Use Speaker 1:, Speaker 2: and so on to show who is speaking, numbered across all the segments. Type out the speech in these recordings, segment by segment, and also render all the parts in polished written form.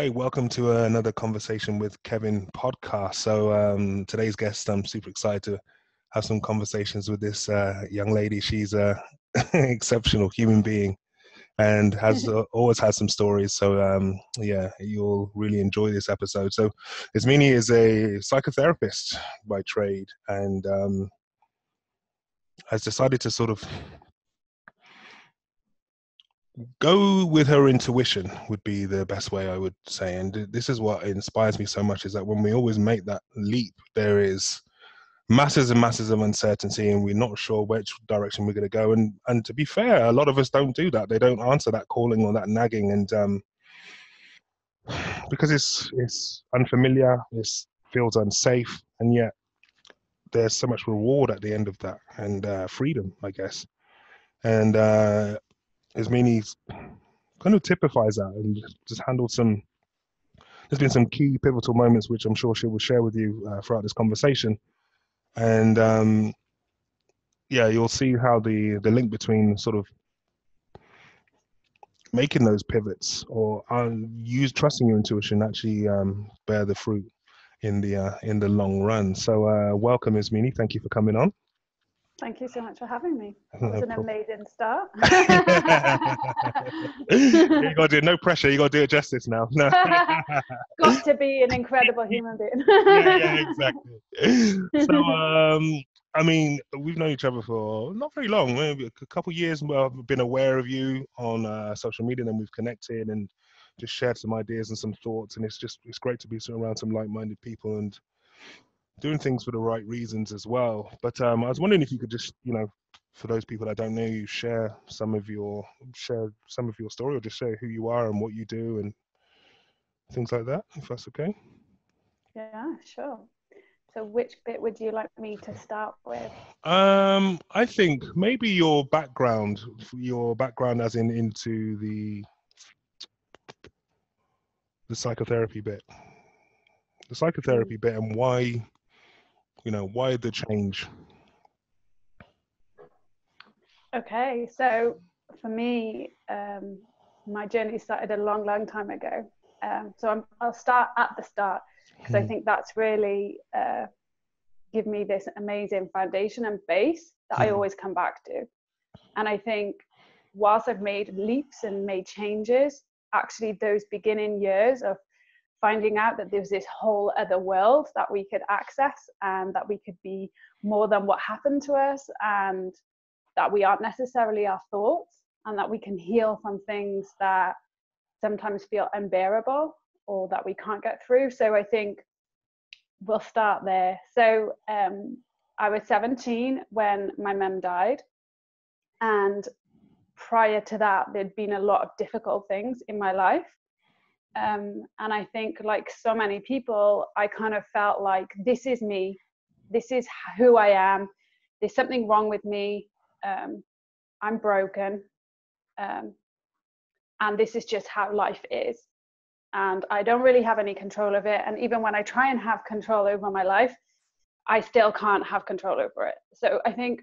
Speaker 1: Okay, welcome to another Conversation with Kevin podcast. So today's guest, I'm super excited to have some conversations with this young lady. She's a exceptional human being and has always had some stories. So yeah, you'll really enjoy this episode. So Ismene is a psychotherapist by trade and has decided to sort of go with her intuition would be the best way I would say. And this is what inspires me so much, is that when we always make that leap, there is masses and masses of uncertainty and we're not sure which direction we're going to go. And to be fair, a lot of us don't do that. They don't answer that calling or that nagging. And because it's unfamiliar, it feels unsafe, and yet there's so much reward at the end of that, and freedom, I guess. And Ismene kind of typifies that and just handled some. There's been some key pivotal moments which I'm sure she will share with you throughout this conversation, and yeah, you'll see how the link between sort of making those pivots or trusting your intuition actually bear the fruit in the long run. So welcome, Ismene. Thank you for coming on.
Speaker 2: Thank you so much for having me. That was an amazing start.
Speaker 1: You got to do no pressure. You got to do it justice now. No.
Speaker 2: Got to be an incredible human being.
Speaker 1: yeah, exactly. So, I mean, we've known each other for not very long, maybe a couple of years. I've been aware of you on social media, and we've connected and just shared some ideas and some thoughts. And it's great to be around some like-minded people and doing things for the right reasons as well. But I was wondering if you could just, for those people that don't know you, share some of your story, or just share who you are and what you do and things like that, if that's okay.
Speaker 2: Yeah, sure. So which bit would you like me to start with?
Speaker 1: I think maybe your background as into the psychotherapy bit. The psychotherapy bit, and why the change.
Speaker 2: Okay, so for me, my journey started a long time ago. So I'll start at the start, because I think that's really give me this amazing foundation and base that I always come back to. And I think whilst I've made leaps and made changes, actually those beginning years of finding out that there's this whole other world that we could access, and that we could be more than what happened to us, and that we aren't necessarily our thoughts, and that we can heal from things that sometimes feel unbearable or that we can't get through. So I think we'll start there. So I was 17 when my mum died, and prior to that there'd been a lot of difficult things in my life, and I think, like so many people, I kind of felt like, this is me, this is who I am, there's something wrong with me, I'm broken, and this is just how life is, and I don't really have any control of it. And even when I try and have control over my life, I still can't have control over it. So I think,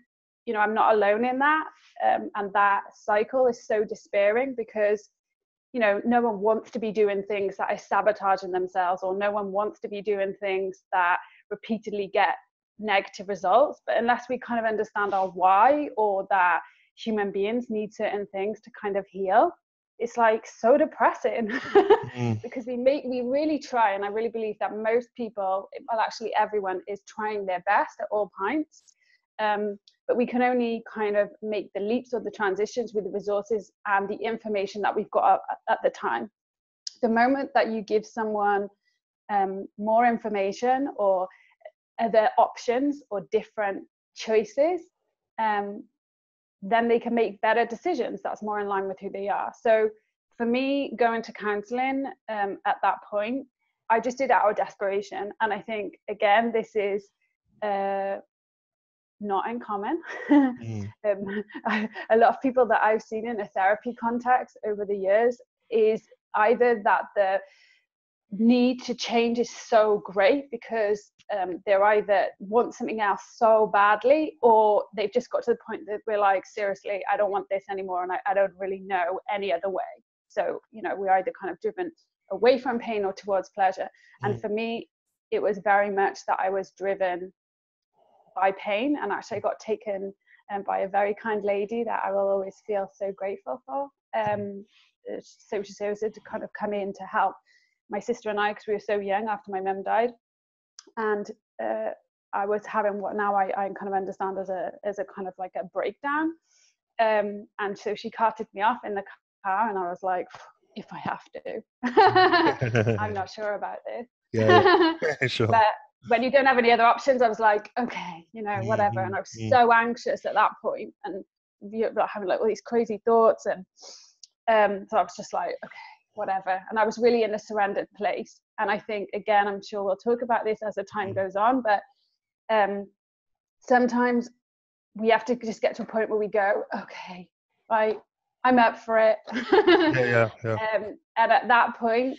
Speaker 2: I'm not alone in that, and that cycle is so despairing, because no one wants to be doing things that are sabotaging themselves, or no one wants to be doing things that repeatedly get negative results. But unless we kind of understand our why, or that human beings need certain things to kind of heal, it's like so depressing. Because we really try, and I really believe that most people, well, actually everyone, is trying their best at all points, but we can only kind of make the leaps or the transitions with the resources and the information that we've got at the time. The moment that you give someone more information, or other options, or different choices, then they can make better decisions that's more in line with who they are. So for me, going to counseling at that point, I just did it out of desperation. And I think, again, this is not uncommon. A lot of people that I've seen in a therapy context over the years is either that the need to change is so great because they're either want something else so badly, or they've just got to the point that we're like, seriously, I don't want this anymore, and I don't really know any other way. So we're either kind of driven away from pain or towards pleasure. And for me, it was very much that I was driven by pain, and actually I got taken by a very kind lady that I will always feel so grateful for. So she said to kind of come in to help my sister and I, because we were so young after my mum died, and I was having what now I kind of understand as a kind of like a breakdown, and so she carted me off in the car, and I was like, if I have to, I'm not sure about this.
Speaker 1: Yeah, sure.
Speaker 2: But when you don't have any other options, I was like, okay, whatever. And I was so anxious at that point, and having like all these crazy thoughts, and so I was just like, okay, whatever. And I was really in a surrendered place. And I think, again, I'm sure we'll talk about this as the time goes on, but sometimes we have to just get to a point where we go, okay, right, I'm up for it.
Speaker 1: Yeah.
Speaker 2: And at that point,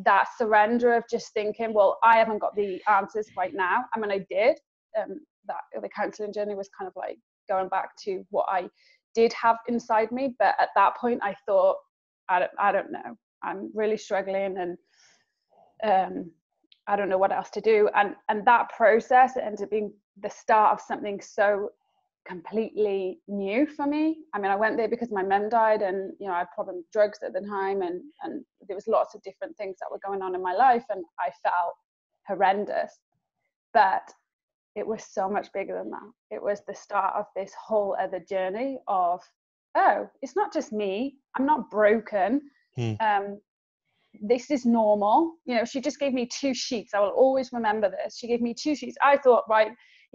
Speaker 2: that surrender of just thinking, well, I haven't got the answers right now. I mean, I did. That the counselling journey was kind of like going back to what I did have inside me. But at that point, I thought, I don't know. I'm really struggling, and I don't know what else to do. And that process ended up being the start of something so completely new for me. I mean, I went there because my mum died, and I had problem with drugs at the time, and there was lots of different things that were going on in my life, and I felt horrendous. But it was so much bigger than that. It was the start of this whole other journey of, oh, it's not just me. I'm not broken. This is normal. She just gave me 2 sheets. I will always remember this. She gave me 2 sheets. I thought, right,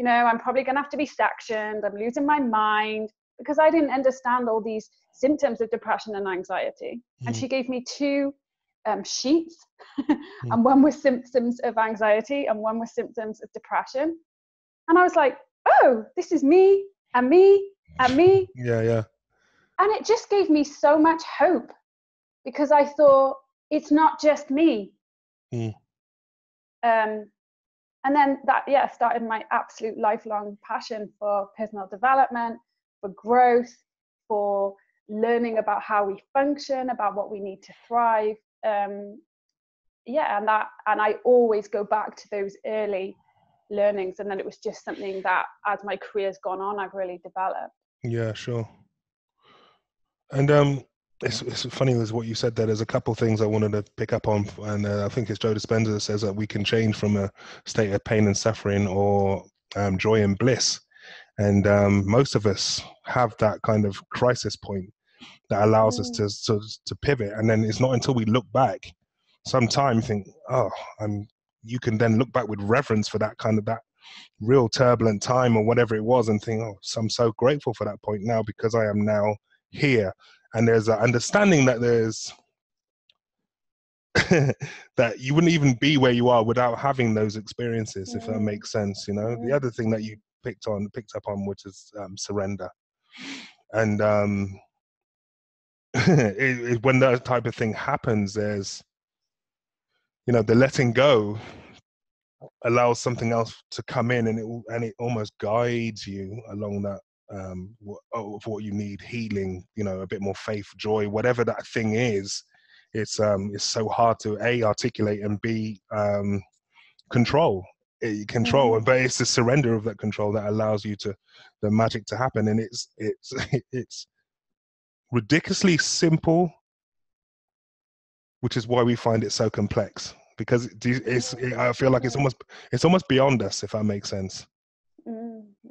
Speaker 2: I'm probably going to have to be sectioned. I'm losing my mind, because I didn't understand all these symptoms of depression and anxiety. And she gave me 2 sheets, and one was symptoms of anxiety and one was symptoms of depression. And I was like, oh, this is me and me and me.
Speaker 1: Yeah.
Speaker 2: And it just gave me so much hope, because I thought, it's not just me. And then that, started my absolute lifelong passion for personal development, for growth, for learning about how we function, about what we need to thrive. And I always go back to those early learnings. And then it was just something that, as my career's gone on, I've really developed.
Speaker 1: Yeah, sure. And it's funny as what you said there. There's a couple things I wanted to pick up on, and I think it's Joe Dispenza that says that we can change from a state of pain and suffering or joy and bliss. And most of us have that kind of crisis point that allows us to pivot. And then it's not until we look back sometime think, oh, you can then look back with reverence for that real turbulent time or whatever it was, and think, oh, I'm so grateful for that point now, because I am now here. And there's an understanding that there's that you wouldn't even be where you are without having those experiences, if that makes sense. The other thing that you picked up on, which is surrender. And when that type of thing happens, there's the letting go allows something else to come in, and it almost guides you along that of what you need, healing, a bit more faith, joy, whatever that thing is. It's so hard to articulate, and b control, but it's the surrender of that control that allows you to the magic to happen. And it's ridiculously simple, which is why we find it so complex, because I feel like it's almost beyond us, if that makes sense.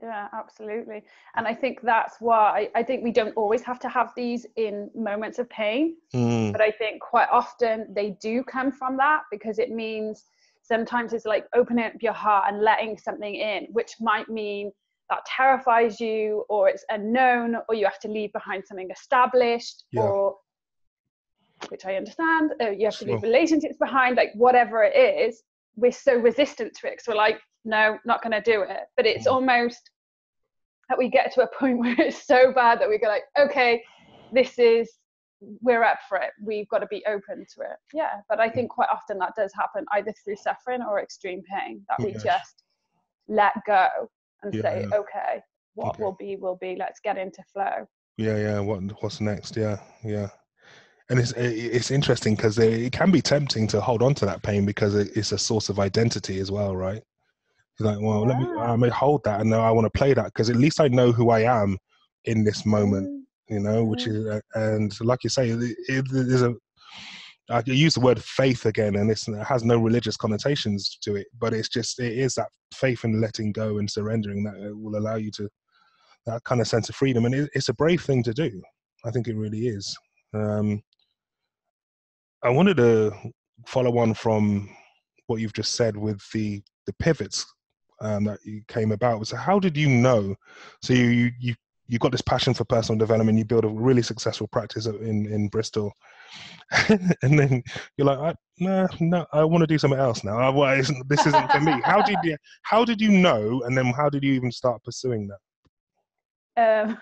Speaker 2: Yeah, absolutely. And I think that's why I think we don't always have to have these in moments of pain, but I think quite often they do come from that, because it means sometimes it's like opening up your heart and letting something in, which might mean that terrifies you, or it's unknown, or you have to leave behind something established, or, which I understand, you have to leave relationships behind, like whatever it is. We're so resistant to it, because we're like, no, not going to do it. But it's almost that we get to a point where it's so bad that we go like, okay, we're up for it. We've got to be open to it. Yeah. But I think quite often that does happen either through suffering or extreme pain, that we just let go and say, okay, what will be, let's get into flow.
Speaker 1: Yeah. What's next? Yeah. And it's interesting because it can be tempting to hold on to that pain because it's a source of identity as well, right? It's like, well,
Speaker 2: Yeah.
Speaker 1: I may hold that, and now I want to play that because at least I know who I am in this moment,
Speaker 2: Mm,
Speaker 1: you know, which
Speaker 2: mm,
Speaker 1: is, and like you say, there's I use the word faith again, and it has no religious connotations to it, but it is that faith in letting go and surrendering that will allow you to, that kind of sense of freedom. And it's a brave thing to do. I think it really is. Um, I wanted to follow on from what you've just said with the pivots that you came about. So how did you know? So you got this passion for personal development. You build a really successful practice in Bristol, and then you're like, no, I want to do something else now. This isn't for me. How did you know? And then how did you even start pursuing
Speaker 2: um,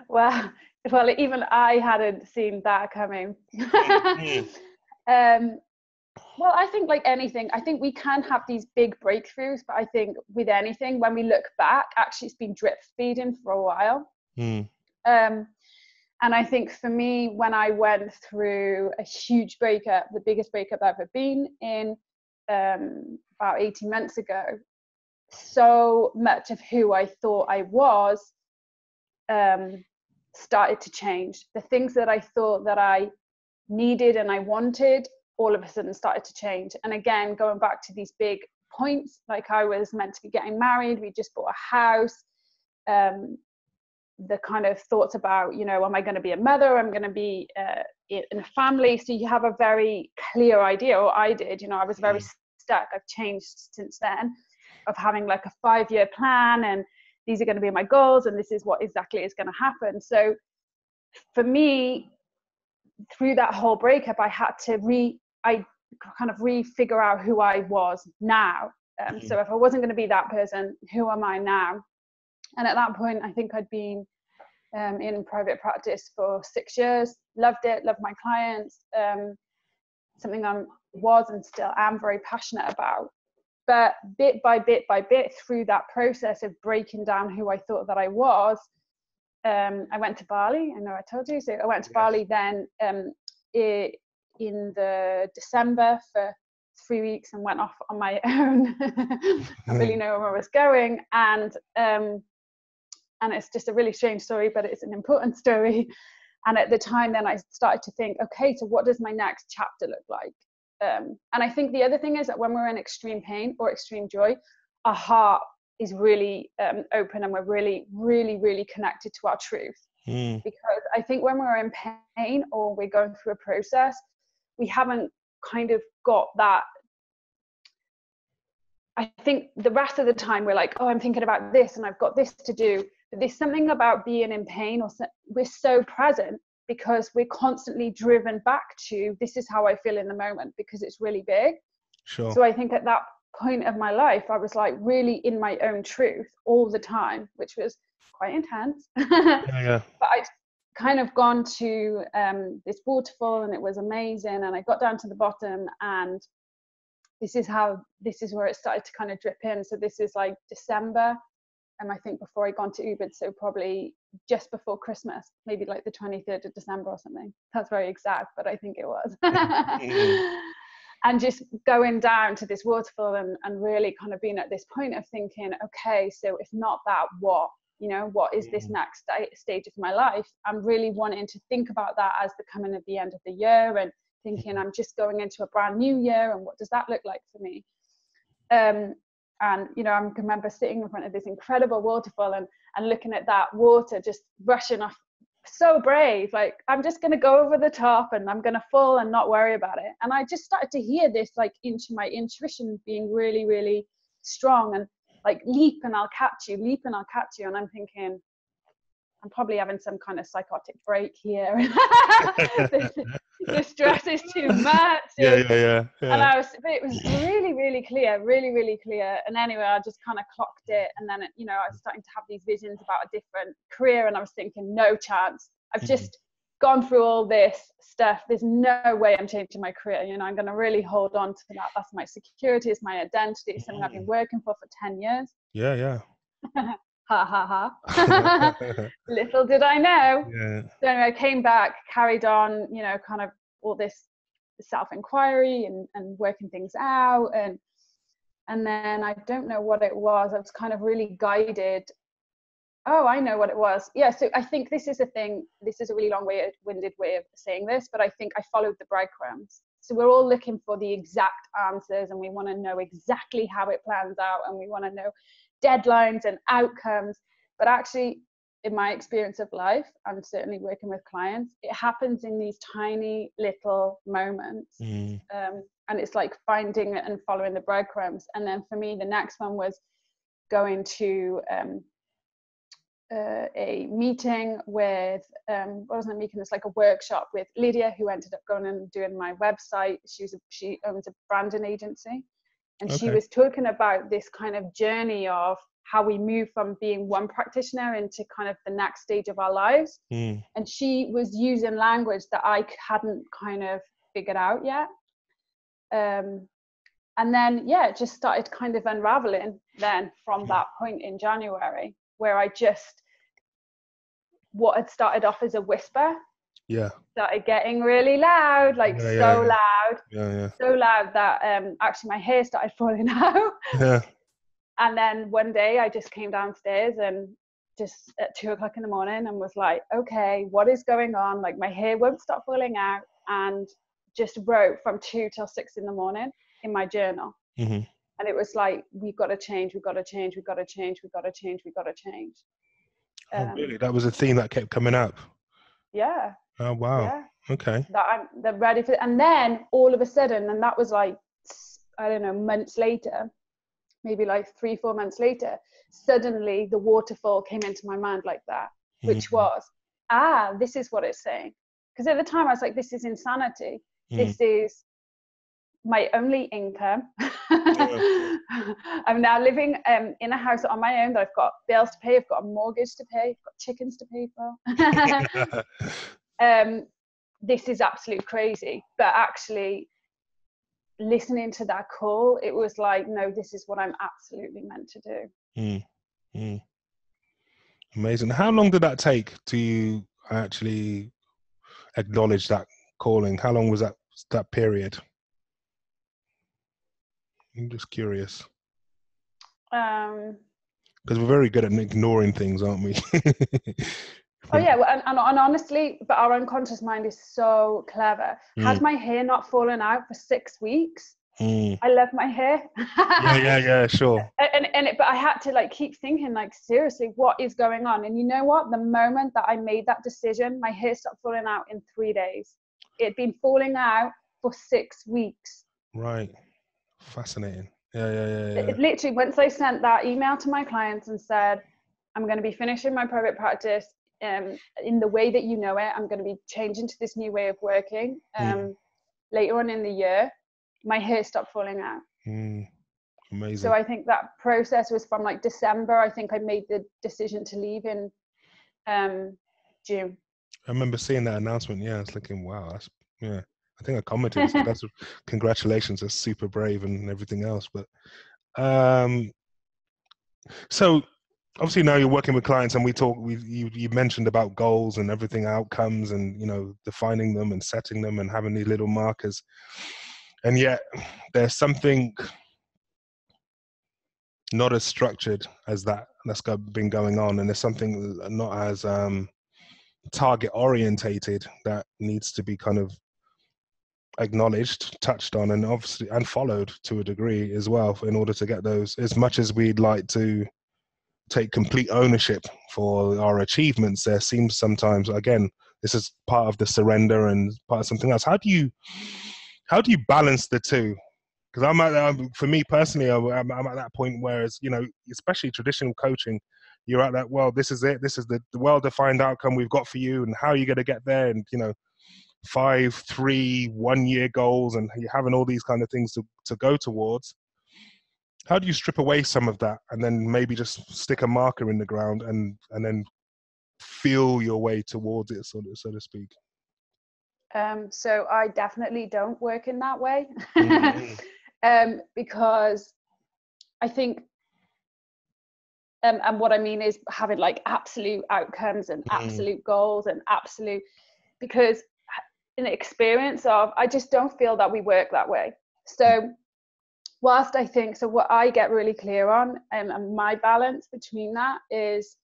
Speaker 2: well, even I hadn't seen that coming.
Speaker 1: that?
Speaker 2: um, well, I think like anything, I think we can have these big breakthroughs, but I think with anything, when we look back, actually it's been drip feeding for a while.
Speaker 1: Mm.
Speaker 2: Um, and I think for me, when I went through a huge breakup, the biggest breakup I've ever been in, about 18 months ago, so much of who I thought I was started to change. The things that I thought that I needed and I wanted, all of a sudden started to change. And again, going back to these big points, like I was meant to be getting married, we just bought a house. The kind of thoughts about, you know, am I going to be a mother? I'm going to be in a family. So you have a very clear idea, or I did, you know, I was very stuck. I've changed since then, of having like a 5-year plan, and these are going to be my goals, and this is what exactly is going to happen. So for me, through that whole breakup, I had to re-figure out who I was now. So if I wasn't going to be that person, who am I now? And at that point, I think I'd been in private practice for 6 years, loved it, loved my clients, something I was and still am very passionate about. But bit by bit by bit, through that process of breaking down who I thought that I was, I went to Bali. I know I told you. So I went to Bali then in the December for 3 weeks and went off on my own. I really know where I was going. And it's just a really strange story, but it's an important story. And at the time, then I started to think, okay, so what does my next chapter look like? And I think the other thing is that when we're in extreme pain or extreme joy, our heart is really open, and we're really, really, really connected to our truth. Because I think when we're in pain or we're going through a process, we haven't kind of got that. I think the rest of the time we're like, oh, I'm thinking about this and I've got this to do. But there's something about being in pain, or we're so present because we're constantly driven back to, this is how I feel in the moment, because it's really big.
Speaker 1: Sure.
Speaker 2: So I think at that point of my life, I was like really in my own truth all the time, which was quite intense.
Speaker 1: Yeah.
Speaker 2: But I'd kind of gone to this waterfall, and it was amazing. And I got down to the bottom, and this is where it started to kind of drip in. So this is like December, and I think before I gone to Ubud, so probably just before Christmas, maybe like the 23rd of December or something. That's very exact, but I think it was. And just going down to this waterfall and really kind of being at this point of thinking, okay, so if not that, what? You know, what is this next stage of my life? I'm really wanting to think about that as the coming of the end of the year, and thinking I'm just going into a brand new year, and what does that look like for me? And you know, I remember sitting in front of this incredible waterfall and looking at that water just rushing off, so brave, like I'm just going to go over the top and I'm going to fall and not worry about it. And I just started to hear this, like, into my intuition being really, really strong, and like, leap and I'll catch you, leap and I'll catch you. And I'm thinking, I'm probably having some kind of psychotic break here. The stress is too much.
Speaker 1: Yeah.
Speaker 2: And it was really, really clear, really, really clear. And anyway, I just kind of clocked it. And then, you know, I was starting to have these visions about a different career. And I was thinking, no chance. I've just gone through all this stuff. There's no way I'm changing my career. You know, I'm going to really hold on to that. That's my security, it's my identity. It's something I've been working for 10 years.
Speaker 1: Yeah.
Speaker 2: Ha ha ha. Little did I know.
Speaker 1: Yeah.
Speaker 2: So anyway, I came back, carried on, you know, kind of all this self-inquiry and working things out. And then I don't know what it was. I was kind of really guided. Oh, I know what it was. Yeah, so I think this is a thing. This is a really long-winded way of saying this, but I think I followed the breadcrumbs. So we're all looking for the exact answers, and we want to know exactly how it plans out, and we want to know deadlines and outcomes. But actually, in my experience of life, and certainly working with clients, it happens in these tiny little moments. And it's like finding it and following the breadcrumbs. And then for me, the next one was going to a meeting with what wasn't a meeting, it was like a workshop with Lydia, who ended up going and doing my website. She owns a branding agency, and she was talking about this kind of journey of how we move from being one practitioner into kind of the next stage of our lives. And she was using language that I hadn't kind of figured out yet. And then, yeah, it just started kind of unraveling then from that point in January, where I just, what had started off as a whisper, started getting really loud, like so loud that actually my hair started falling out. And then one day I just came downstairs and just at 2:00 in the morning and was like, okay, what is going on? Like my hair won't stop falling out, and just wrote from 2 till 6 in the morning in my journal. And it was like, we've got to change, we've got to change, we've got to change, we've got to change, we've got to change.
Speaker 1: Oh, really? That was a theme that kept coming up?
Speaker 2: Yeah.
Speaker 1: Oh, wow.
Speaker 2: Yeah.
Speaker 1: Okay.
Speaker 2: That I'm ready for. And then all of a sudden, and that was like, I don't know, months later, maybe like 3-4 months later, suddenly the waterfall came into my mind like that, which was, this is what it's saying. Because at the time I was like, this is insanity. This is my only income. I'm now living in a house on my own that I've got bills to pay, I've got a mortgage to pay, I've got chickens to pay for. This is absolute crazy. But actually listening to that call, it was like, no, this is what I'm absolutely meant to do.
Speaker 1: Amazing. How long did that take to actually acknowledge that calling? How long was that period? I'm just curious. Because we're very good at ignoring things, aren't we?
Speaker 2: Oh yeah, well, and honestly, but our unconscious mind is so clever. Had my hair not fallen out for 6 weeks, I love my hair.
Speaker 1: yeah, sure.
Speaker 2: But I had to like keep thinking, like, seriously, what is going on? And you know what? The moment that I made that decision, my hair stopped falling out in 3 days. It had been falling out for 6 weeks.
Speaker 1: Right. Fascinating. Yeah.
Speaker 2: It literally, once I sent that email to my clients and said, I'm going to be finishing my private practice in the way that you know it, I'm going to be changing to this new way of working later on in the year, my hair stopped falling out.
Speaker 1: Amazing.
Speaker 2: So I think that process was from like December. I think I made the decision to leave in June.
Speaker 1: I remember seeing that announcement. Yeah, I was thinking, wow, I think I commented and said, that's congratulations, that's super brave and everything else. But so obviously now you're working with clients, and you mentioned about goals and everything, outcomes, and defining them and setting them and having these little markers. And yet there's something not as structured as that's been going on, and there's something not as target orientated that needs to be kind of acknowledged, touched on, and obviously and followed to a degree as well, in order to get those. As much as we'd like to take complete ownership for our achievements, there seems sometimes, again, this is part of the surrender and part of something else. How do you balance the two? Because for me personally, I'm at that point where it's, especially traditional coaching, you're at that, well, this is it, this is the well-defined outcome we've got for you, and how are you going to get there? And 5, 3, 1 year goals, and you're having all these kind of things to go towards. How do you strip away some of that and then maybe just stick a marker in the ground and then feel your way towards it, so to speak?
Speaker 2: So I definitely don't work in that way. Because I think And what I mean is having like absolute outcomes and absolute goals and absolute, because in the experience of, I just don't feel that we work that way. So whilst I think, so what I get really clear on, and my balance between that is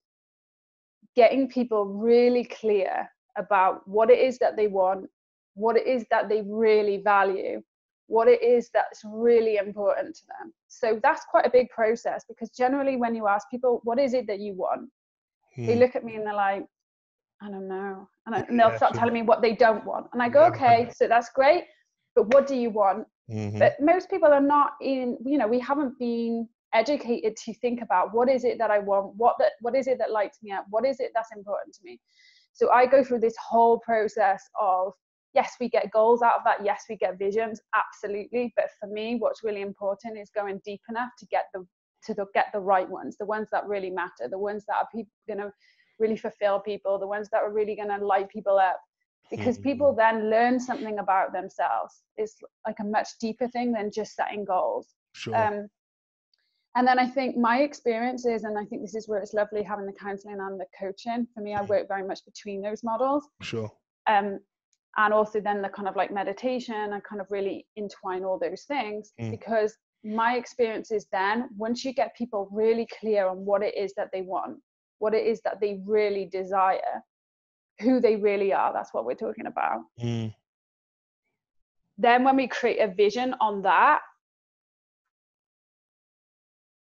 Speaker 2: getting people really clear about what it is that they want, what it is that they really value, what it is that's really important to them. So that's quite a big process, because generally when you ask people, what is it that you want? They look at me and they're like, I don't know. And they'll start telling me what they don't want. And I go, okay, so that's great, but what do you want? But most people are not in, you know, we haven't been educated to think about what is it that I want, what is it that lights me up, what is it that's important to me. So I go through this whole process of, yes, we get goals out of that, yes, we get visions, absolutely, but for me what's really important is going deep enough to get the right ones, the ones that really matter, the ones that are going to really fulfill people, the ones that are really going to light people up. Because people then learn something about themselves. It's like a much deeper thing than just setting goals.
Speaker 1: Sure.
Speaker 2: And then I think my experience is, and I think this is where it's lovely having the counseling and the coaching. For me, I work very much between those models.
Speaker 1: Sure.
Speaker 2: And also then the kind of like meditation, I kind of really entwine all those things, because my experience is then once you get people really clear on what it is that they want, what it is that they really desire, who they really are, that's what we're talking about. Then when we create a vision on that,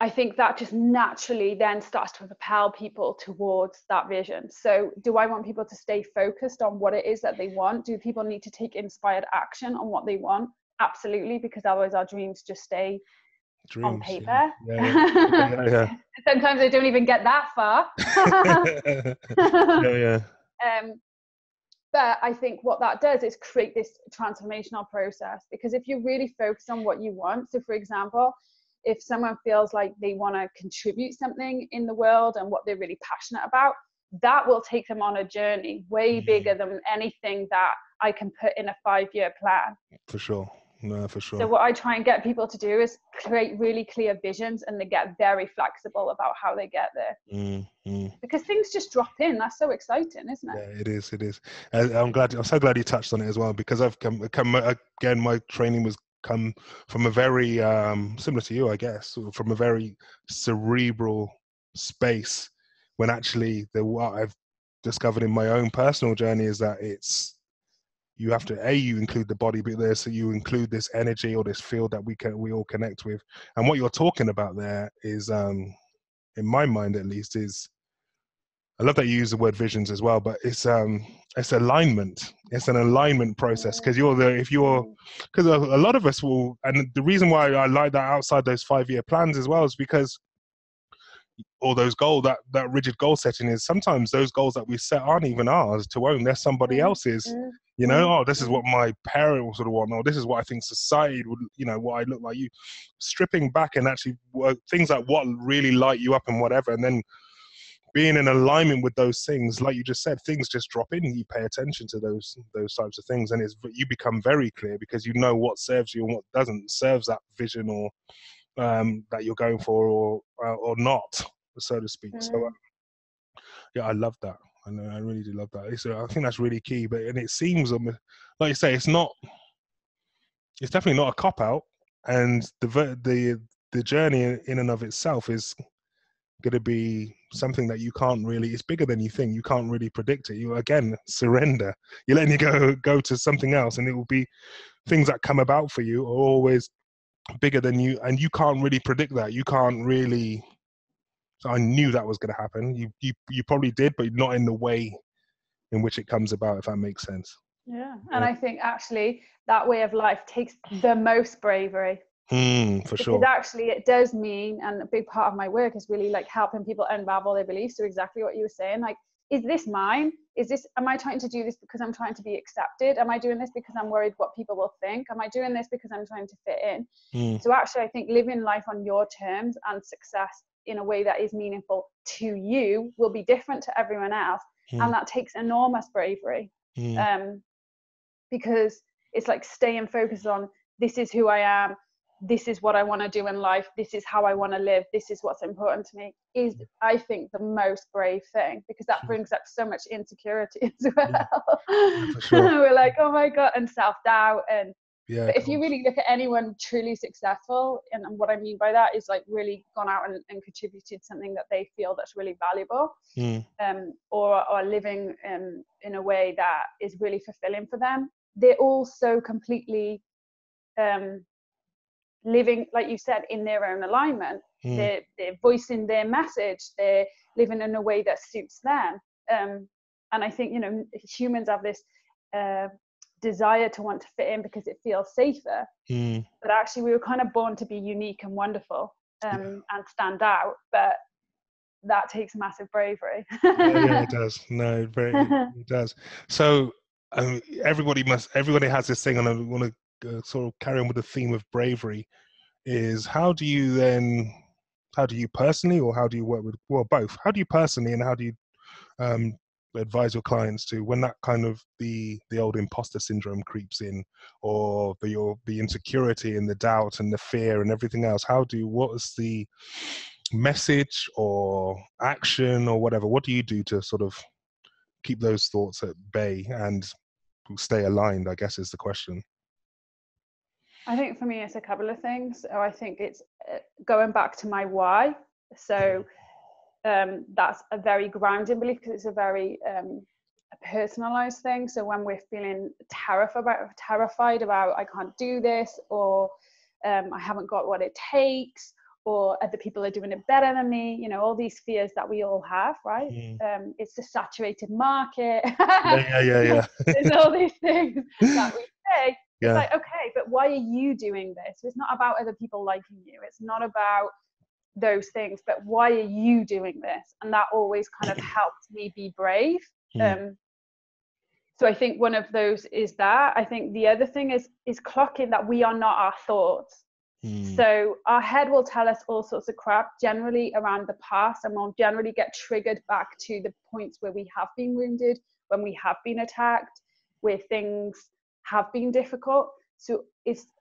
Speaker 2: I think that just naturally then starts to propel people towards that vision. So do I want people to stay focused on what it is that they want? Do people need to take inspired action on what they want? Absolutely, because otherwise our dreams just stay on paper.
Speaker 1: Yeah.
Speaker 2: Sometimes I don't even get that far. But I think what that does is create this transformational process, because if you really focus on what you want, so for example, if someone feels like they want to contribute something in the world and what they're really passionate about, that will take them on a journey way bigger than anything that I can put in a 5-year plan.
Speaker 1: For sure. No, for sure.
Speaker 2: So what I try and get people to do is create really clear visions, and they get very flexible about how they get there. Because things just drop in. That's so exciting, isn't it?
Speaker 1: Yeah, it is. I'm so glad you touched on it as well, because I've come again, my training was come from a very similar to you, I guess, from a very cerebral space, when actually what I've discovered in my own personal journey is that you have to you include the body, but there, so you include this energy or this field that we all connect with. And what you're talking about there is, in my mind at least, is, I love that you use the word visions as well, but it's alignment. It's an alignment process, because because a lot of us will, and the reason why I like that outside those 5-year plans as well is because, or those that rigid goal setting, is sometimes those goals that we set aren't even ours to own. They're somebody else's. You know, oh, this is what my parents would want, or this is what I think society would, what I look like. You stripping back and actually things like what really light you up and whatever, and then being in alignment with those things, like you just said, things just drop in. You pay attention to those types of things, and you become very clear, because you know what serves you and what doesn't serves that vision or that you're going for, or not, so to speak. So yeah, I love that. I know, I really do love that. I think that's really key. But it seems, like you say, it's definitely not a cop out, and the journey in and of itself is going to be something that you can't really, it's bigger than you think. You can't really predict it. You, again, surrender. You're letting it go to something else, and it will be things that come about for you are always bigger than you, and you can't really predict that. You can't really. So I knew that was going to happen. You probably did, but not in the way in which it comes about, if that makes sense.
Speaker 2: Yeah. And I think actually that way of life takes the most bravery.
Speaker 1: For sure.
Speaker 2: Because actually it does mean, and a big part of my work is really like helping people unravel their beliefs. So exactly what you were saying, like, is this mine? Am I trying to do this because I'm trying to be accepted? Am I doing this because I'm worried what people will think? Am I doing this because I'm trying to fit in? So actually I think living life on your terms and success in a way that is meaningful to you will be different to everyone else. And that takes enormous bravery. Because it's like staying focused on, this is who I am. this is what I want to do in life, this is how I want to live, this is what's important to me, is, I think, the most brave thing, because that brings up so much insecurity as well.
Speaker 1: Yeah, for sure.
Speaker 2: We're like, oh my God, and self-doubt. And
Speaker 1: Yeah,
Speaker 2: but if you really look at anyone truly successful, and what I mean by that is like really gone out and contributed something that they feel that's really valuable, or living in a way that is really fulfilling for them, they're all so completely living, like you said, in their own alignment. They're voicing their message, they're living in a way that suits them. And I think, humans have this desire to want to fit in because it feels safer. But actually we were kind of born to be unique and wonderful, and stand out. But that takes massive bravery.
Speaker 1: Yeah, it does. No, it does. So everybody has this thing, and I want to sort of carry on with the theme of bravery. Is how do you personally, or how do you work with, well, both? How do you personally, and how do you advise your clients to, when that kind of the old imposter syndrome creeps in, or the insecurity and the doubt and the fear and everything else? What is the message or action or whatever? What do you do to sort of keep those thoughts at bay and stay aligned, I guess, is the question.
Speaker 2: I think for me, it's a couple of things. So I think it's going back to my why. So that's a very grounding belief, because it's a very personalized thing. So when we're feeling terrified about I can't do this, or I haven't got what it takes, or other people are doing it better than me, all these fears that we all have, right? It's a saturated market.
Speaker 1: Yeah.
Speaker 2: There's all these things that we say. It's like, okay, but why are you doing this? So it's not about other people liking you. It's not about those things, but why are you doing this? And that always kind of helped me be brave. So I think one of those is that. I think the other thing is clocking that we are not our thoughts. So our head will tell us all sorts of crap, generally around the past, and we'll generally get triggered back to the points where we have been wounded, when we have been attacked, where things have been difficult. So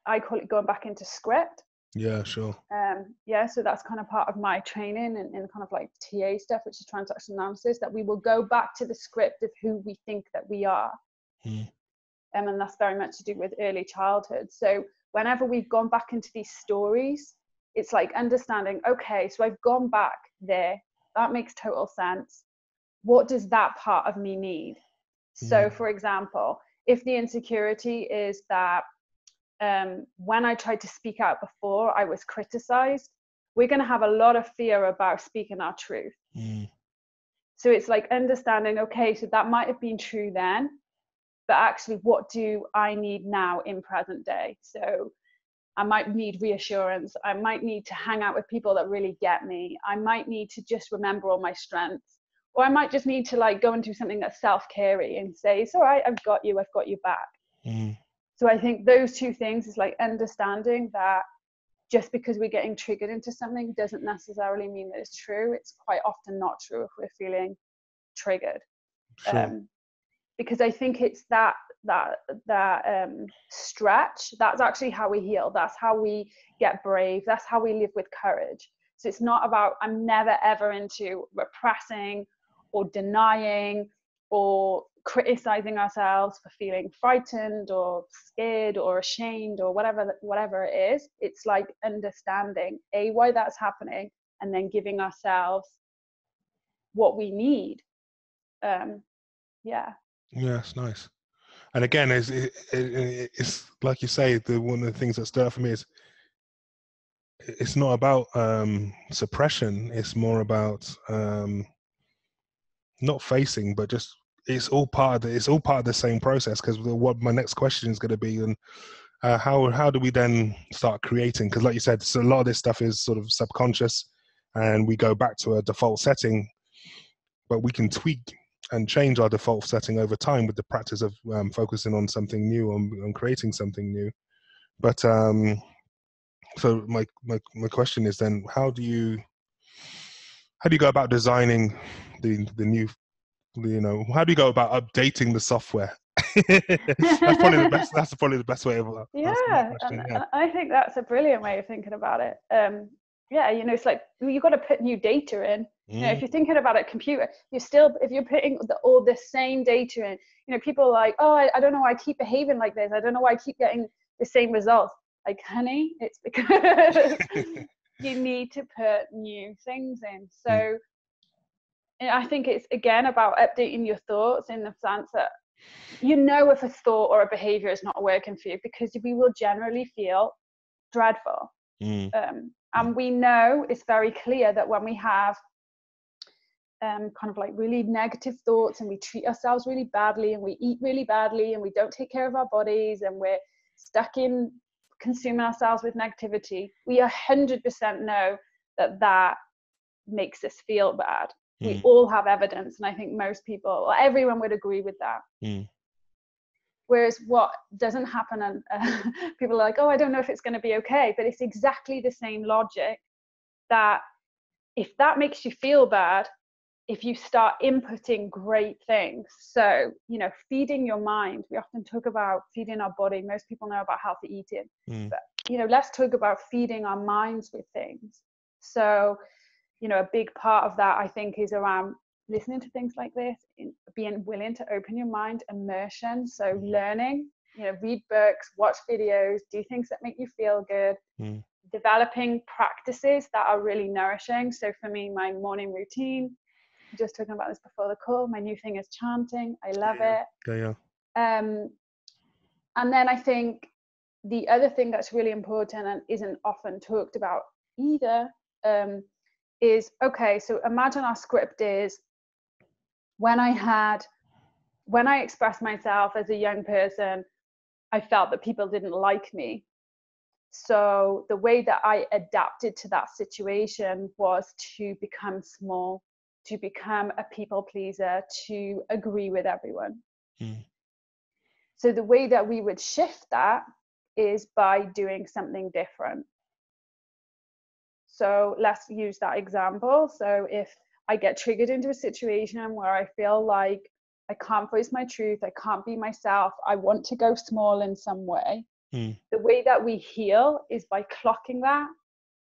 Speaker 2: I call it going back into script.
Speaker 1: Yeah, sure.
Speaker 2: So that's kind of part of my training and kind of like TA stuff, which is transaction analysis, that we will go back to the script of who we think that we are. And that's very much to do with early childhood. So whenever we've gone back into these stories, it's like understanding, okay, so I've gone back there. That makes total sense. What does that part of me need? So for example, if the insecurity is that when I tried to speak out before, I was criticized, we're going to have a lot of fear about speaking our truth. So it's like understanding, okay, so that might have been true then, but actually what do I need now in present day? So I might need reassurance. I might need to hang out with people that really get me. I might need to just remember all my strengths. Or I might just need to like go and do something that's self-carey and say, it's all right, I've got you back. So I think those two things is like understanding that just because we're getting triggered into something doesn't necessarily mean that it's true. It's quite often not true if we're feeling triggered.
Speaker 1: Sure.
Speaker 2: Because I think it's that stretch, that's actually how we heal. That's how we get brave. That's how we live with courage. So it's not about, I'm never ever into repressing or denying or criticizing ourselves for feeling frightened or scared or ashamed or whatever it is. It's like understanding why that's happening, and then giving ourselves what we need.
Speaker 1: Yeah, it's nice. And again, it's like you say, one of the things that stood out for me is it's not about suppression. It's more about not facing, but just it's all part of the same process. Because what my next question is going to be, and how do we then start creating? Because like you said, so a lot of this stuff is sort of subconscious, and we go back to a default setting, but we can tweak and change our default setting over time with the practice of focusing on something new, on creating something new. But so my question is then, how do you go about designing the new, how do you go about updating the software That's probably the best. That's probably the best way of asking that
Speaker 2: Yeah,
Speaker 1: question. Yeah.
Speaker 2: and I think that's a brilliant way of thinking about it. Yeah, you know, it's like you've got to put new data in. You know, if you're thinking about a computer, if you're putting all the same data in, you know, people are like, oh, I don't know why I keep behaving like this. I don't know why I keep getting the same results. Like, honey, it's because you need to put new things in. So I think it's, again, about updating your thoughts in the sense that, you know, if a thought or a behavior is not working for you, because we will generally feel dreadful. And we know, it's very clear that when we have kind of like really negative thoughts, and we treat ourselves really badly, and we eat really badly, and we don't take care of our bodies, and we're stuck in consuming ourselves with negativity, we 100% know that that makes us feel bad. We all have evidence, and I think most people, or everyone, would agree with that. Whereas what doesn't happen, and people are like, oh, I don't know if it's going to be okay, but it's exactly the same logic, that if that makes you feel bad, if you start inputting great things, so, you know, feeding your mind, we often talk about feeding our body, most people know about healthy eating, but, you know, let's talk about feeding our minds with things. So, you know, a big part of that, I think, is around listening to things like this, being willing to open your mind, immersion, so learning, you know, read books, watch videos, do things that make you feel good, developing practices that are really nourishing. So for me, my morning routine, just talking about this before the call, my new thing is chanting. I love it. And then I think the other thing that's really important and isn't often talked about either, is, okay, so imagine our script is, when I expressed myself as a young person, I felt that people didn't like me. So the way that I adapted to that situation was to become small, to become a people pleaser, to agree with everyone. So the way that we would shift that is by doing something different. So let's use that example. So if I get triggered into a situation where I feel like I can't voice my truth, I can't be myself, I want to go small in some way, the way that we heal is by clocking that,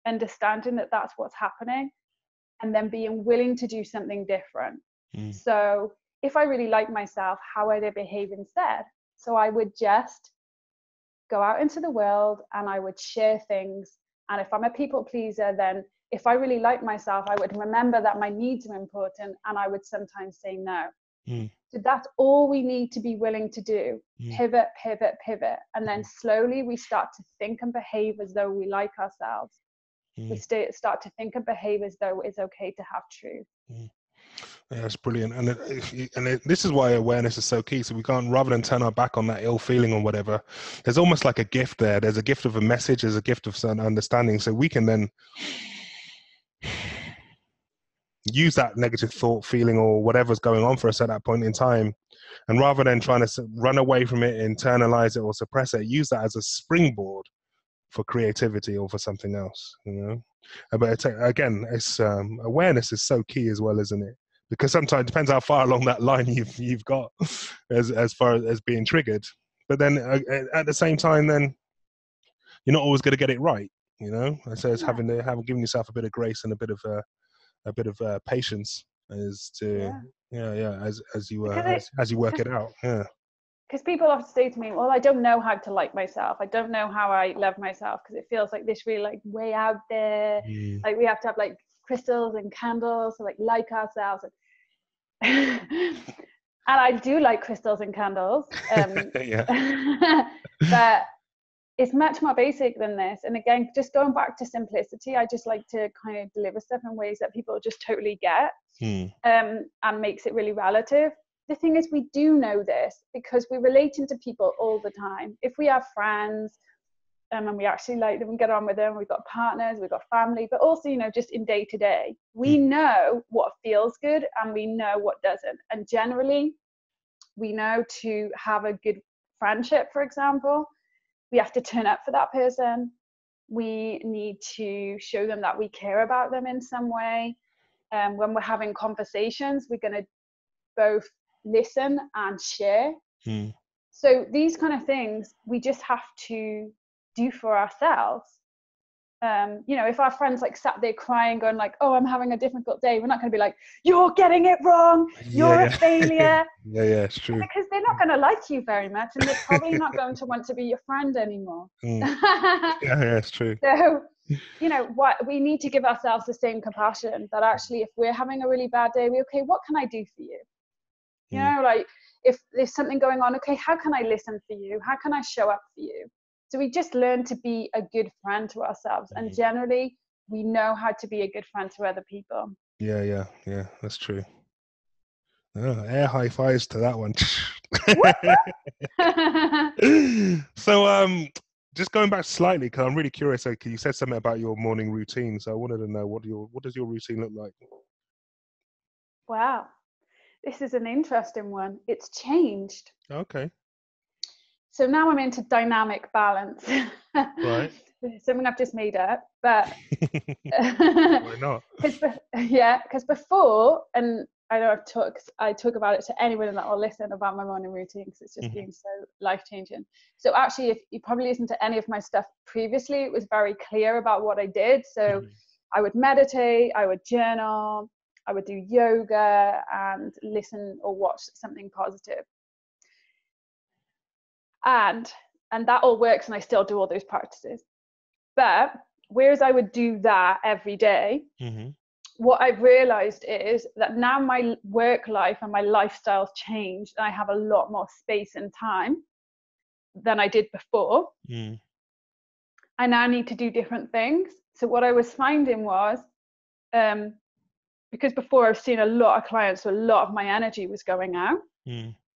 Speaker 2: understanding that that's what's happening, and then being willing to do something different. So if I really like myself, how would I behave instead? So I would just go out into the world and I would share things. And if I'm a people pleaser, then if I really like myself, I would remember that my needs are important, and I would sometimes say no. So that's all we need to be willing to do. Pivot, pivot, pivot. And then slowly we start to think and behave as though we like ourselves. We start to think and behave as though it's okay to have truth.
Speaker 1: Yeah, that's brilliant. And this is why awareness is so key. So we can't, rather than turn our back on that ill feeling or whatever, there's almost like a gift there. There's a gift of a message, there's a gift of certain understanding. So we can then use that negative thought, feeling, or whatever's going on for us at that point in time. And rather than trying to run away from it, internalize it, or suppress it, use that as a springboard for creativity or for something else, you know. But again, it's awareness is so key as well, isn't it? Because sometimes it depends how far along that line you've got as far as being triggered. But then at the same time, then you're not always going to get it right, you know. So it's having giving yourself a bit of grace and a bit of patience as to as you work it out. Yeah.
Speaker 2: Because people often say to me, well, I don't know how to like myself. I don't know how I love myself, because it feels like this really like way out there. Like we have to have like crystals and candles to like ourselves. And I do like crystals and candles. But it's much more basic than this. And again, just going back to simplicity, I just like to kind of deliver stuff in ways that people just totally get, and makes it really relative. The thing is, we do know this because we're relating to people all the time. If we have friends and we actually like them and get on with them, we've got partners, we've got family, but also, you know, just in day to day, we know what feels good and we know what doesn't. And generally, we know to have a good friendship, for example, we have to turn up for that person. We need to show them that we care about them in some way. When we're having conversations, we're going to both listen and share. So these kind of things we just have to do for ourselves. You know, if our friends like sat there crying, going like, "Oh, I'm having a difficult day," we're not going to be like, "You're getting it wrong. You're a failure."
Speaker 1: Yeah, it's true.
Speaker 2: Because they're not going to like you very much, and they're probably not going to want to be your friend anymore.
Speaker 1: Yeah, it's true.
Speaker 2: So, you know, what we need to give ourselves the same compassion that actually, if we're having a really bad day, okay, what can I do for you? You know, like if there's something going on, okay, how can I listen for you? How can I show up for you? So we just learn to be a good friend to ourselves, and generally we know how to be a good friend to other people.
Speaker 1: Yeah, that's true. Oh, air high fives to that one. So just going back slightly, because I'm really curious, because you said something about your morning routine, so I wanted to know what does your routine look like?
Speaker 2: Wow, this is an interesting one. It's changed.
Speaker 1: Okay.
Speaker 2: So now I'm into dynamic balance.
Speaker 1: Right.
Speaker 2: Something I've just made up, but
Speaker 1: why not?
Speaker 2: Because before, and I know I talk about it to anyone that will listen about my morning routine, because it's just been so life-changing. So actually, if you probably listened to any of my stuff previously, it was very clear about what I did. So I would meditate, I would journal, I would do yoga, and listen or watch something positive. And that all works, and I still do all those practices. But whereas I would do that every day, what I've realized is that now my work life and my lifestyle's changed, and I have a lot more space and time than I did before. I now need to do different things. So what I was finding was, because before I was seeing a lot of clients, so a lot of my energy was going out.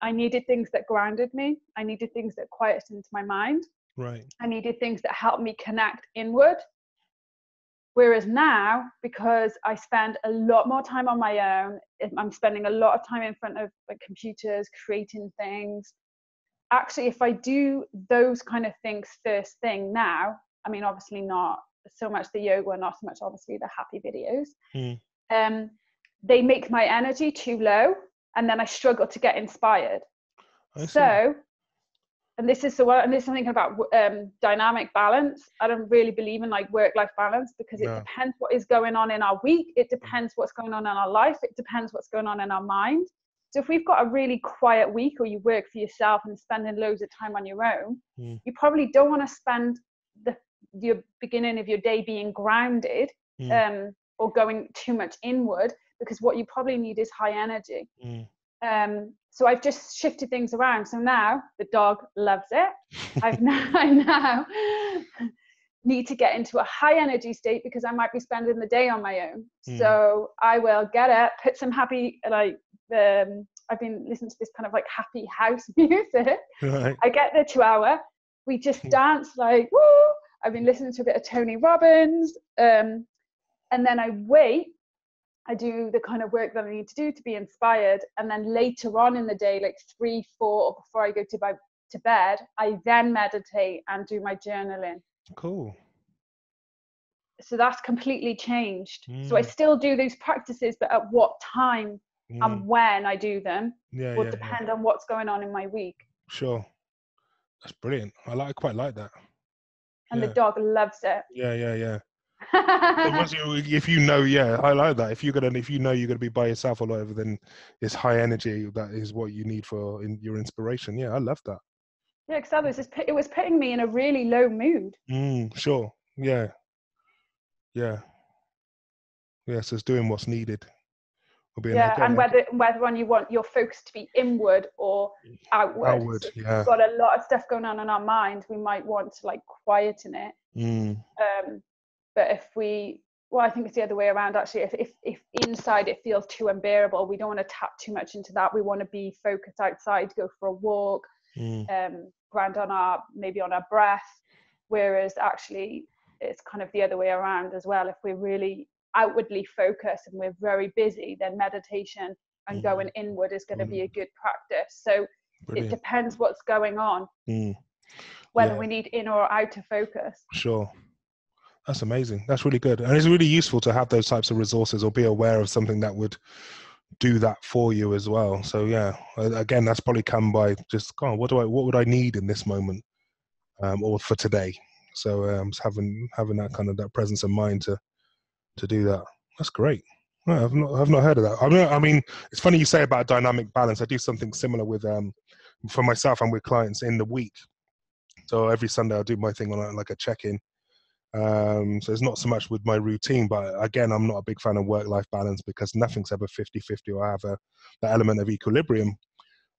Speaker 2: I needed things that grounded me. I needed things that quieted my mind.
Speaker 1: Right.
Speaker 2: I needed things that helped me connect inward. Whereas now, because I spend a lot more time on my own, I'm spending a lot of time in front of like computers, creating things. Actually, if I do those kind of things first thing now, I mean, obviously not so much the yoga, not so much obviously the happy videos, they make my energy too low, and then I struggle to get inspired. So, and this is something about dynamic balance. I don't really believe in like work-life balance, because it depends what is going on in our week. It depends what's going on in our life. It depends what's going on in our mind. So if we've got a really quiet week, or you work for yourself and spending loads of time on your own, you probably don't want to spend your beginning of your day being grounded or going too much inward, because what you probably need is high energy. So I've just shifted things around. So now the dog loves it. I now need to get into a high energy state, because I might be spending the day on my own. So I will get up, put some happy, like I've been listening to this kind of like happy house music. Right. I get the 2 hour. We just dance like woo. I've been listening to a bit of Tony Robbins, and then I wait. I do the kind of work that I need to do to be inspired. And then later on in the day, like 3, 4, or before I go to bed, I then meditate and do my journaling.
Speaker 1: Cool.
Speaker 2: So that's completely changed. So I still do these practices, but at what time and when I do them will depend on what's going on in my week.
Speaker 1: Sure. That's brilliant. I quite like that.
Speaker 2: And the dog loves it.
Speaker 1: Yeah. So if you know, I like that. If you know you're gonna be by yourself or whatever, then it's high energy. That is what you need for your inspiration. Yeah, I love that.
Speaker 2: Yeah, because it was putting me in a really low mood.
Speaker 1: Sure. Yeah. So it's doing what's needed.
Speaker 2: And whether on you want your focus to be inward or outward. So if we've got a lot of stuff going on in our mind, we might want to like quieten it. But I think it's the other way around actually. If inside it feels too unbearable, we don't want to tap too much into that. We want to be focused outside, go for a walk, ground on our breath. Whereas actually it's kind of the other way around as well. If we're really outwardly focused and we're very busy, then meditation and going inward is going to be a good practice. So it depends what's going on, whether we need in or outer focus.
Speaker 1: Sure. That's amazing. That's really good. And it's really useful to have those types of resources, or be aware of something that would do that for you as well. So yeah, again, that's probably come by just, oh, what would I need in this moment, or for today. So just having that kind of that presence of mind to do that. That's great. No, I've not heard of that. I mean, it's funny you say about dynamic balance. I do something similar with for myself and with clients in the week. So every Sunday I'll do my thing on like a check-in. So it's not so much with my routine, but again, I'm not a big fan of work-life balance because nothing's ever 50-50, or I have the element of equilibrium.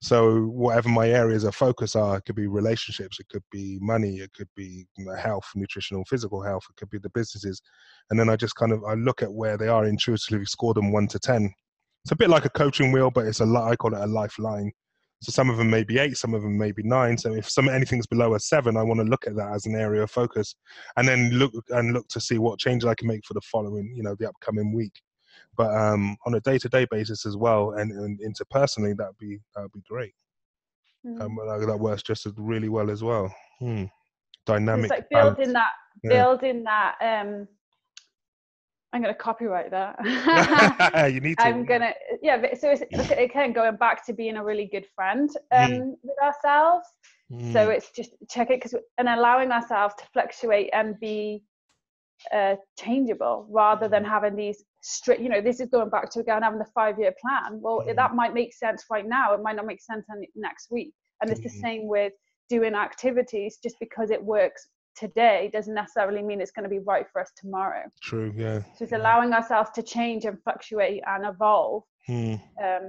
Speaker 1: So whatever my areas of focus are, it could be relationships, it could be money, it could be health, nutritional, physical health, it could be the businesses. And then I just I look at where they are, intuitively score them 1 to 10. It's a bit like a coaching wheel, but I call it a lifeline. So some of them may be 8, some of them may be 9. So if anything's below a 7, I want to look at that as an area of focus, and then look to see what changes I can make for the following, the upcoming week. But on a day-to-day basis as well, and interpersonally, that'd be great. That works just really well as well. Dynamic
Speaker 2: it's like
Speaker 1: balance.
Speaker 2: building that I'm going to copyright that.
Speaker 1: You need to.
Speaker 2: I'm going to, but so it's, again, going back to being a really good friend with ourselves. So it's just check it, and allowing ourselves to fluctuate and be changeable, rather than having these strict, this is going back to, again, having the 5-year plan. Well, that might make sense right now. It might not make sense next week. And it's the same with doing activities. Just because it works today doesn't necessarily mean it's going to be right for us tomorrow.
Speaker 1: True, yeah.
Speaker 2: So it's allowing ourselves to change and fluctuate and evolve. And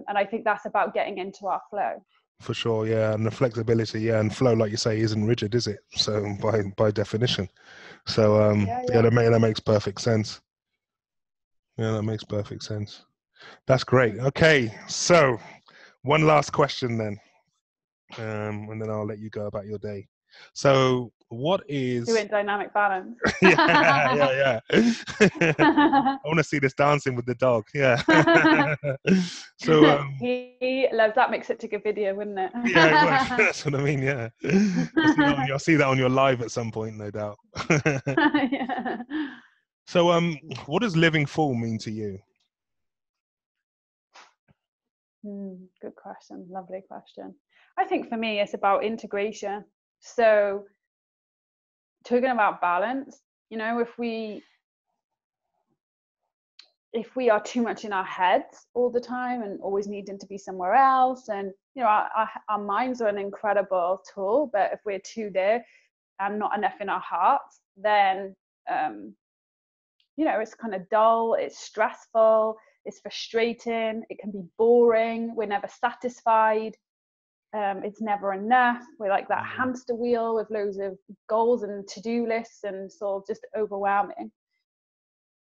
Speaker 2: I think that's about getting into our flow.
Speaker 1: For sure, yeah. And the flexibility, and flow, like you say, isn't rigid, is it? So by definition. So that makes perfect sense. Yeah, that makes perfect sense. That's great. Okay, so one last question then, and then I'll let you go about your day. So what is
Speaker 2: doing dynamic balance?
Speaker 1: yeah. I want to see this dancing with the dog. Yeah. So
Speaker 2: he loves that. Makes such a good video, wouldn't it?
Speaker 1: Yeah, it would. That's what I mean. Yeah. I'll see that on your live at some point, no doubt.
Speaker 2: Yeah.
Speaker 1: So what does living full mean to you?
Speaker 2: Good question. Lovely question. I think for me, it's about integration. So talking about balance, if we are too much in our heads all the time and always needing to be somewhere else, and our minds are an incredible tool, but if we're too there and not enough in our hearts, then it's kind of dull, it's stressful, it's frustrating, it can be boring, we're never satisfied, it's never enough, we're like that hamster wheel with loads of goals and to-do lists, and it's all just overwhelming.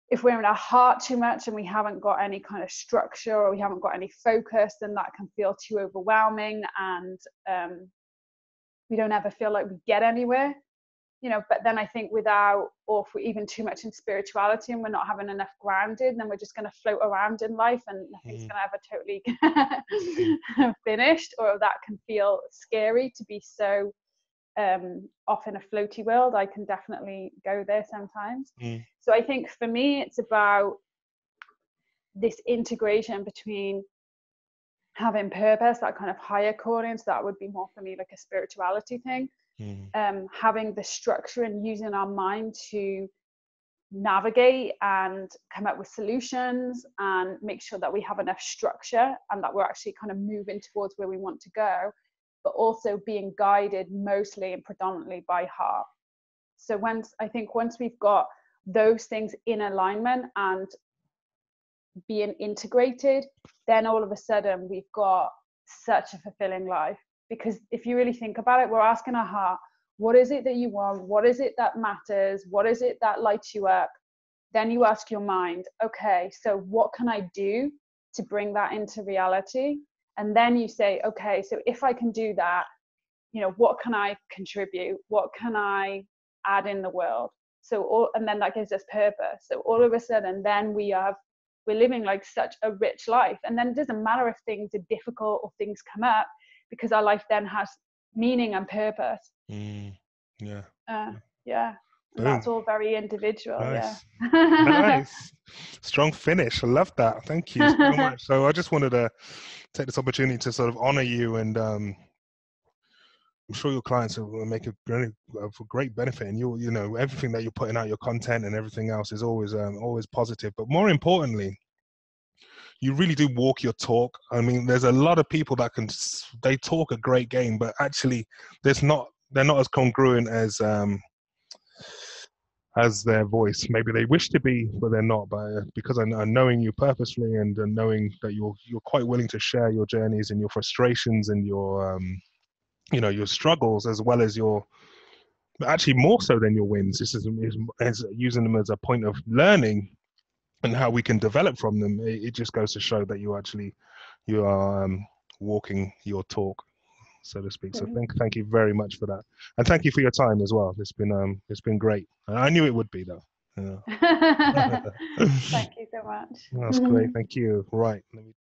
Speaker 2: If we're in our heart too much and we haven't got any kind of structure, or we haven't got any focus, then that can feel too overwhelming, and we don't ever feel like we get anywhere. But then I think or if we're even too much in spirituality and we're not having enough grounded, then we're just going to float around in life and nothing's going to ever totally finished, or that can feel scary to be so off in a floaty world. I can definitely go there sometimes. So I think for me, it's about this integration between having purpose, that kind of higher calling. So that would be more for me like a spirituality thing. Having the structure and using our mind to navigate and come up with solutions and make sure that we have enough structure and that we're actually kind of moving towards where we want to go, but also being guided mostly and predominantly by heart. So once we've got those things in alignment and being integrated, then all of a sudden we've got such a fulfilling life. Because if you really think about it, we're asking our heart, what is it that you want? What is it that matters? What is it that lights you up? Then you ask your mind, okay, so what can I do to bring that into reality? And then you say, okay, so if I can do that, what can I contribute? What can I add in the world? And then that gives us purpose. So all of a sudden, then we're living like such a rich life. And then it doesn't matter if things are difficult or things come up, because our life then has meaning and purpose.
Speaker 1: Yeah.
Speaker 2: Yeah. And
Speaker 1: Boom.
Speaker 2: that's all very individual.
Speaker 1: Nice.
Speaker 2: Yeah.
Speaker 1: Nice. Strong finish. I love that. Thank you so much. So I just wanted to take this opportunity to sort of honor you, and I'm sure your clients will make a great benefit, and you know, everything that you're putting out, your content and everything else is always positive. But more importantly, you really do walk your talk. I mean, there's a lot of people that they talk a great game, but actually, they're not as congruent as their voice. Maybe they wish to be, but they're not. But because I knowing you purposely, and knowing that you're quite willing to share your journeys and your frustrations and your you know, your struggles, as well as your, actually more so than your wins. This is using them as a point of learning and how we can develop from them. It just goes to show that you are walking your talk, so to speak. So thank you very much for that, and thank you for your time as well. It's been great. I knew it would be, though. Yeah.
Speaker 2: Thank you so much.
Speaker 1: That's great. Thank you. Right. Let me